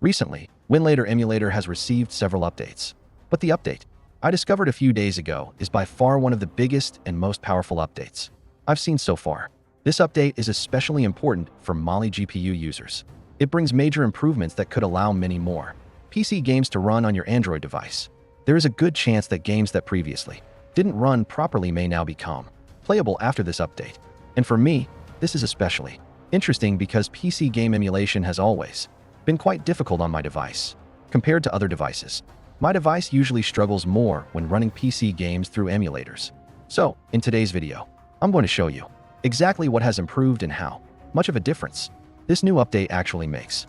Recently, Winlator Emulator has received several updates. But the update I discovered a few days ago is by far one of the biggest and most powerful updates I've seen so far. This update is especially important for Mali GPU users. It brings major improvements that could allow many more PC games to run on your Android device. There is a good chance that games that previously didn't run properly may now become playable after this update. And for me, this is especially interesting because PC game emulation has always been quite difficult on my device. Compared to other devices, my device usually struggles more when running PC games through emulators. So, in today's video, I'm going to show you exactly what has improved and how much of a difference this new update actually makes.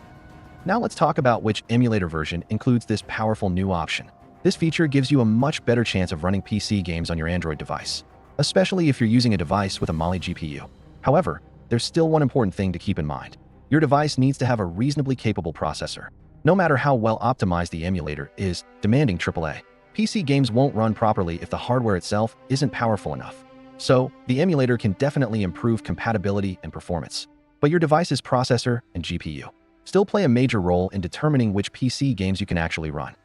Now let's talk about which emulator version includes this powerful new option. This feature gives you a much better chance of running PC games on your Android device, especially if you're using a device with a Mali GPU. However, there's still one important thing to keep in mind. Your device needs to have a reasonably capable processor. No matter how well optimized the emulator is demanding AAA, PC games won't run properly if the hardware itself isn't powerful enough. So, the emulator can definitely improve compatibility and performance. But your device's processor and GPU still play a major role in determining which PC games you can actually run.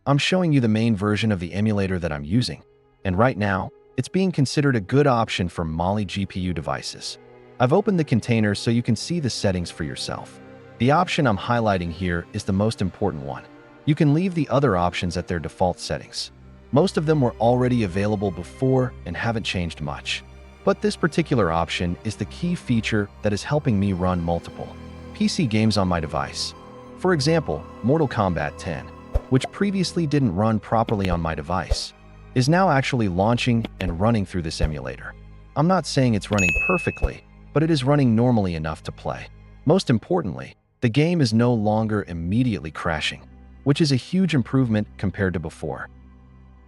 I'm showing you the main version of the emulator that I'm using, and right now, it's being considered a good option for Mali GPU devices. I've opened the container so you can see the settings for yourself. The option I'm highlighting here is the most important one. You can leave the other options at their default settings. Most of them were already available before and haven't changed much. But this particular option is the key feature that is helping me run multiple PC games on my device. For example, Mortal Kombat 10, which previously didn't run properly on my device, is now actually launching and running through this emulator. I'm not saying it's running perfectly, but it is running normally enough to play. Most importantly, the game is no longer immediately crashing, which is a huge improvement compared to before.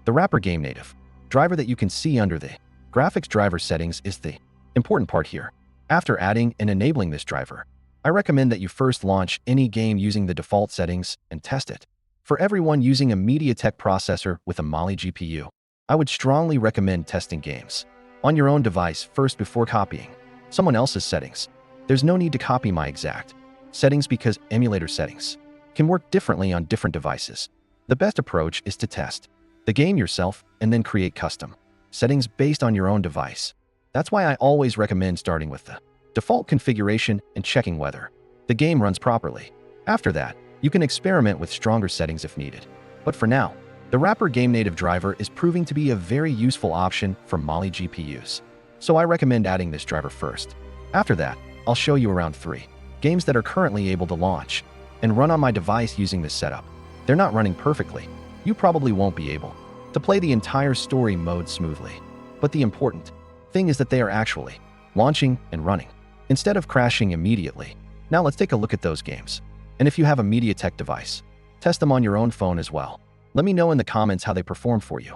The wrapper GameNative driver that you can see under the graphics driver settings is the important part here. After adding and enabling this driver, I recommend that you first launch any game using the default settings and test it. For everyone using a MediaTek processor with a Mali GPU, I would strongly recommend testing games on your own device first before copying someone else's settings. There's no need to copy my exact settings because emulator settings can work differently on different devices. The best approach is to test the game yourself and then create custom settings based on your own device. That's why I always recommend starting with the default configuration and checking whether the game runs properly. After that, you can experiment with stronger settings if needed. But for now, the wrapper GameNative driver is proving to be a very useful option for Mali GPUs. So I recommend adding this driver first. After that, I'll show you around 3 games that are currently able to launch and run on my device using this setup. They're not running perfectly. You probably won't be able to play the entire story mode smoothly. But the important thing is that they are actually launching and running instead of crashing immediately. Now let's take a look at those games. And if you have a MediaTek device, test them on your own phone as well. Let me know in the comments how they perform for you.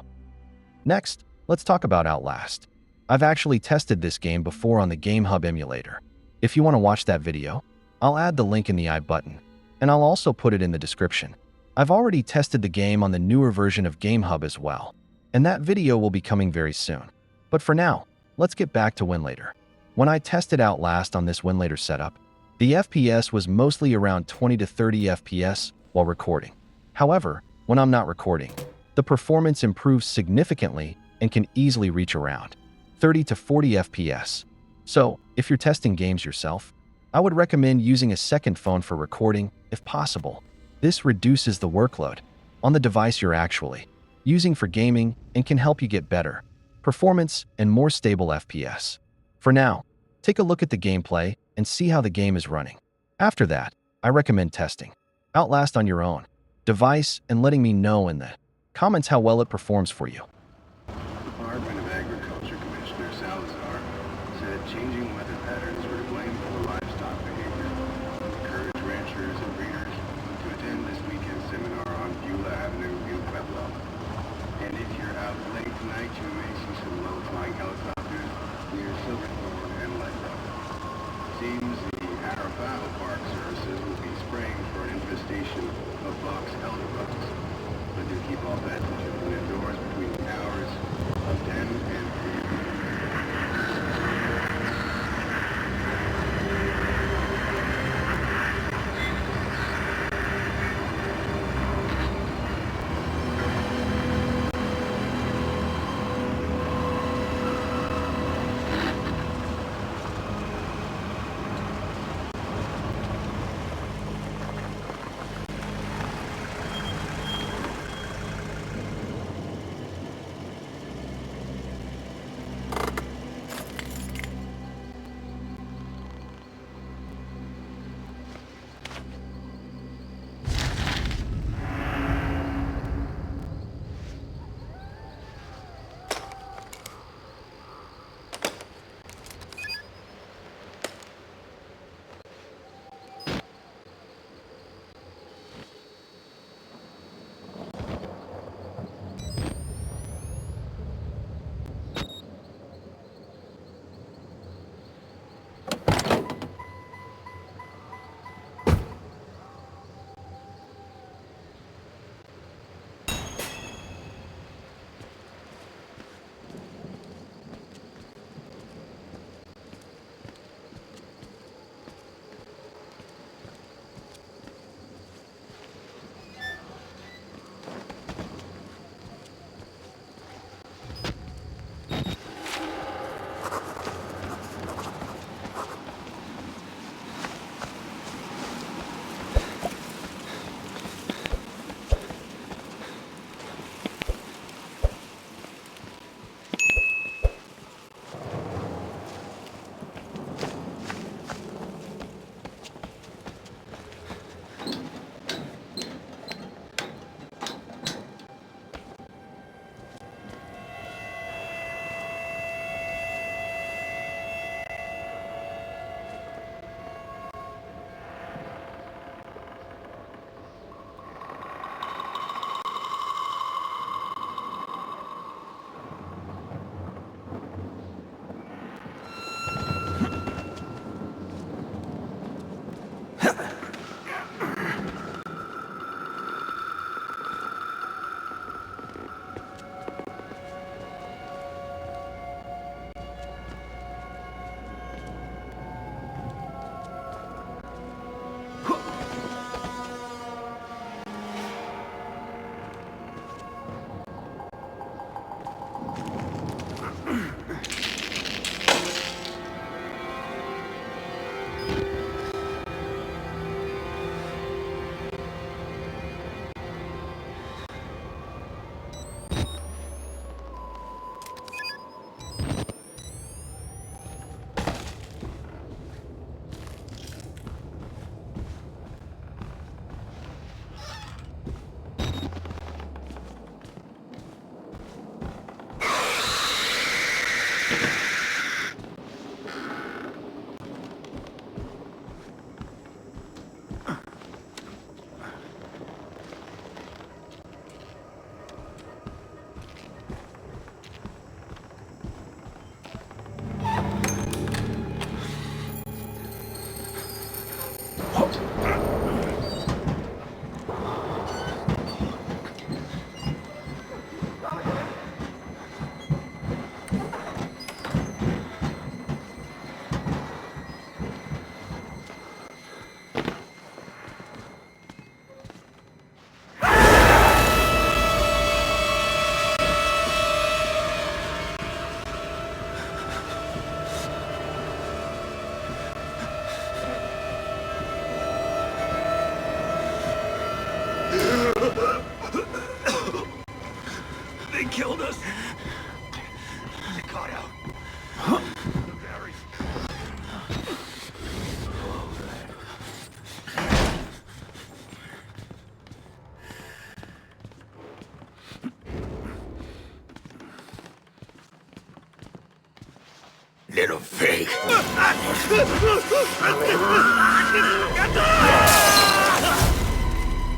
Next, let's talk about Outlast. I've actually tested this game before on the GameHub emulator. If you want to watch that video, I'll add the link in the I button, and I'll also put it in the description. I've already tested the game on the newer version of GameHub as well, and that video will be coming very soon. But for now, let's get back to Winlator. When I tested Outlast on this Winlator setup, the FPS was mostly around 20 to 30 FPS while recording. However, when I'm not recording, the performance improves significantly and can easily reach around 30 to 40 FPS. So, if you're testing games yourself, I would recommend using a second phone for recording if possible. This reduces the workload on the device you're actually using for gaming and can help you get better performance and more stable FPS. For now, take a look at the gameplay and see how the game is running. After that, I recommend testing Outlast on your own device and letting me know in the comments how well it performs for you. Department of Agriculture Commissioner Salazar said changing weather patterns were to blame for the livestock behavior. Encourage ranchers and breeders to attend this weekend seminar on Beulah Avenue in Pueblo. And if you're out late tonight, you may see some low-flying helicopters near Silverthorne and Light Rock. Seems the Arabao Park Services will be spraying for an infestation of box elder bugs. But do keep all passengers indoors between now little pig.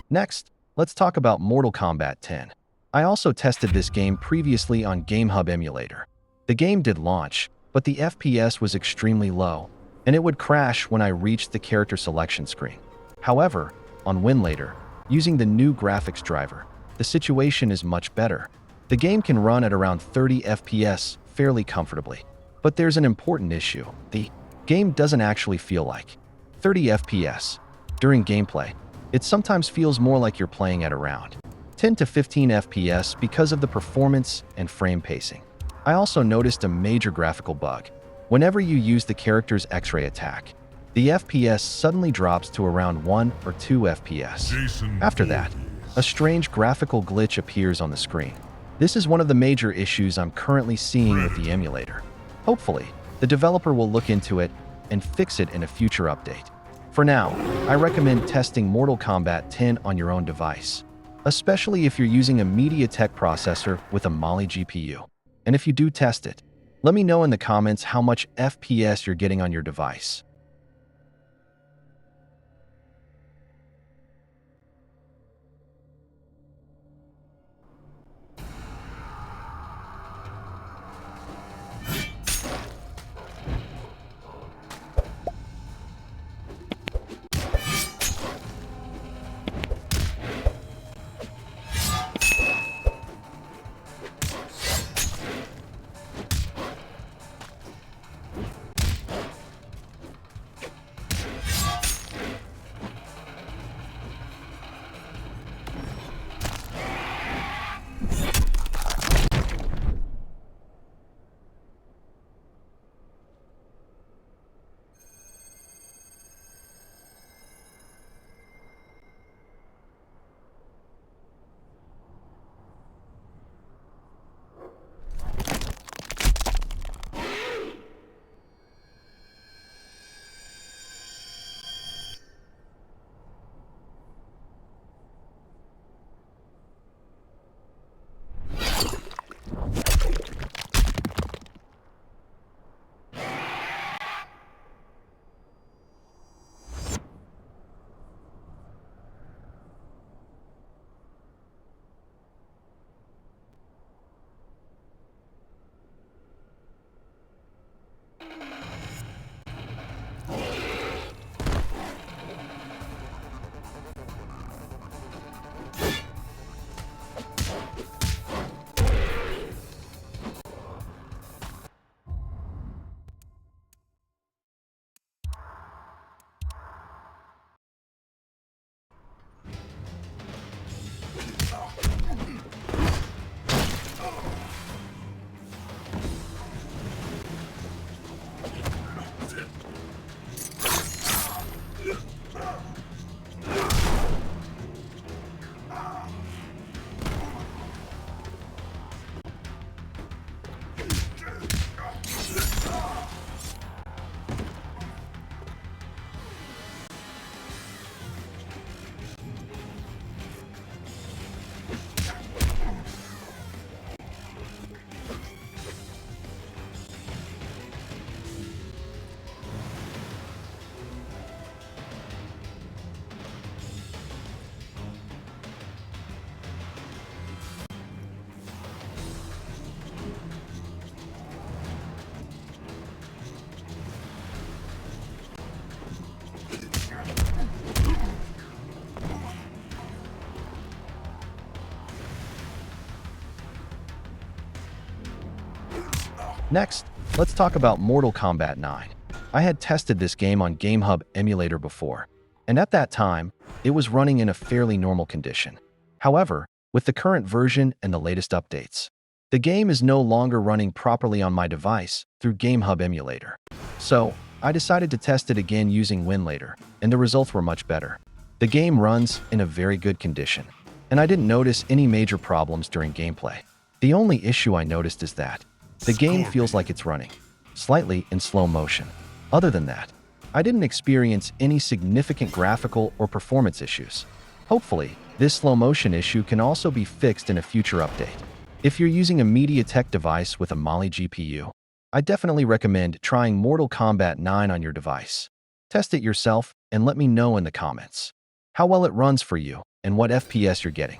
Next, let's talk about Mortal Kombat 10. I also tested this game previously on GameHub Emulator. The game did launch, but the FPS was extremely low, and it would crash when I reached the character selection screen. However, on Winlator, using the new graphics driver, the situation is much better. The game can run at around 30 FPS fairly comfortably. But there's an important issue. The game doesn't actually feel like 30 FPS. During gameplay, it sometimes feels more like you're playing at around 10 to 15 FPS because of the performance and frame pacing. I also noticed a major graphical bug. Whenever you use the character's X-ray attack, the FPS suddenly drops to around 1 or 2 FPS. After that, a strange graphical glitch appears on the screen. This is one of the major issues I'm currently seeing with the emulator. Hopefully, the developer will look into it and fix it in a future update. For now, I recommend testing Mortal Kombat 10 on your own device, especially if you're using a MediaTek processor with a Mali GPU. And if you do test it, let me know in the comments how much FPS you're getting on your device. Next, let's talk about Mortal Kombat 9. I had tested this game on GameHub Emulator before, and at that time, it was running in a fairly normal condition. However, with the current version and the latest updates, the game is no longer running properly on my device through GameHub Emulator. So, I decided to test it again using Winlator, and the results were much better. The game runs in a very good condition, and I didn't notice any major problems during gameplay. The only issue I noticed is that the game feels like it's running slightly in slow motion. Other than that, I didn't experience any significant graphical or performance issues. Hopefully, this slow motion issue can also be fixed in a future update. If you're using a MediaTek device with a Mali GPU, I definitely recommend trying Mortal Kombat 9 on your device. Test it yourself and let me know in the comments how well it runs for you and what FPS you're getting.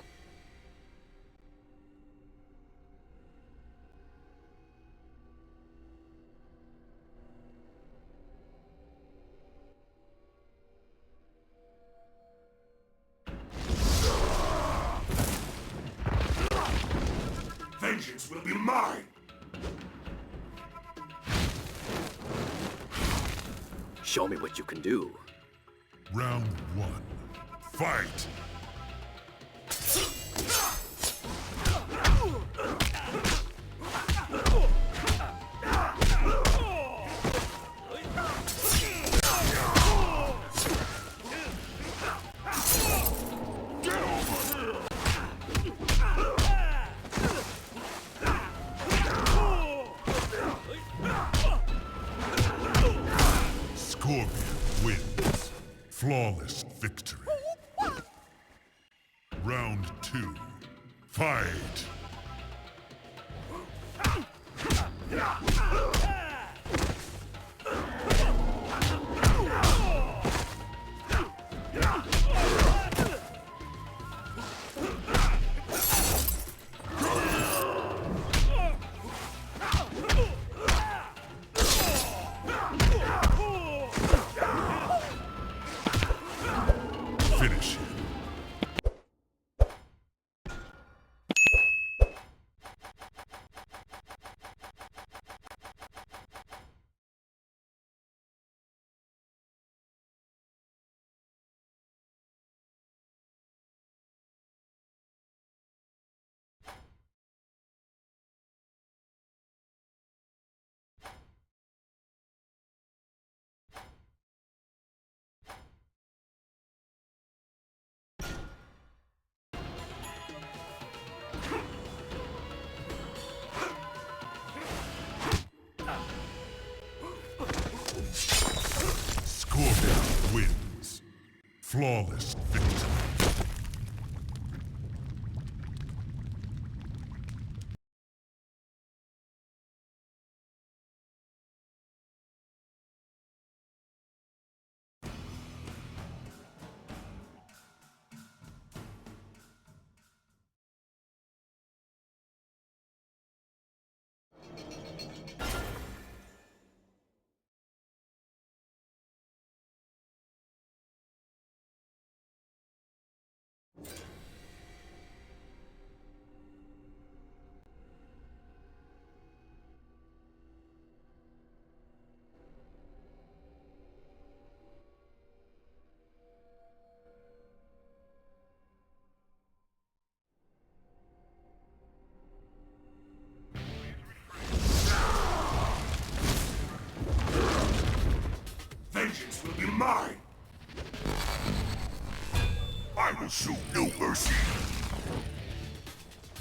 Vengeance will be mine! Show me what you can do. Round 1. Fight! Scorpion wins. Flawless victory. Round 2. Fight! Finish him. Scorpion wins. Flawless victory. Vengeance will be mine! I will show no mercy!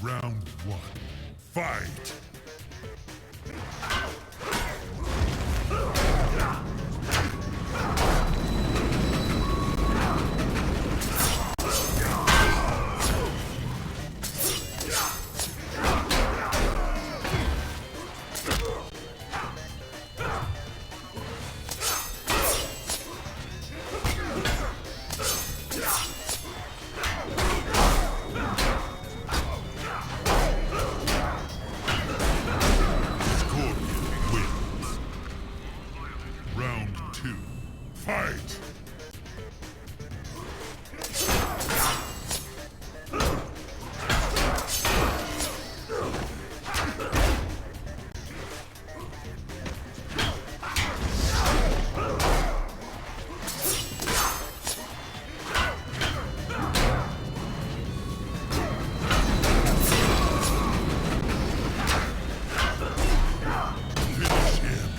Round 1. Fight! Round 2. Fight! Finish him!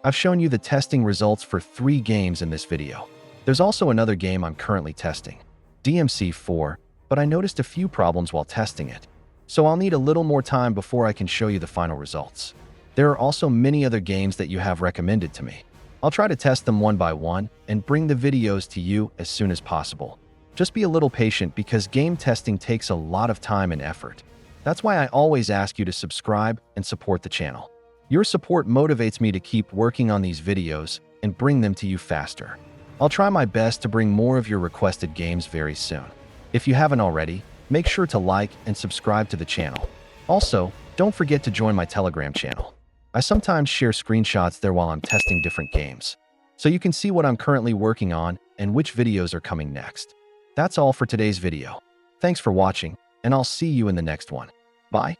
I've shown you the testing results for 3 games in this video. There's also another game I'm currently testing, DMC4, but I noticed a few problems while testing it, so I'll need a little more time before I can show you the final results. There are also many other games that you have recommended to me. I'll try to test them one by one and bring the videos to you as soon as possible. Just be a little patient because game testing takes a lot of time and effort. That's why I always ask you to subscribe and support the channel. Your support motivates me to keep working on these videos and bring them to you faster. I'll try my best to bring more of your requested games very soon. If you haven't already, make sure to like and subscribe to the channel. Also, don't forget to join my Telegram channel. I sometimes share screenshots there while I'm testing different games, so you can see what I'm currently working on and which videos are coming next. That's all for today's video. Thanks for watching, and I'll see you in the next one. Bye.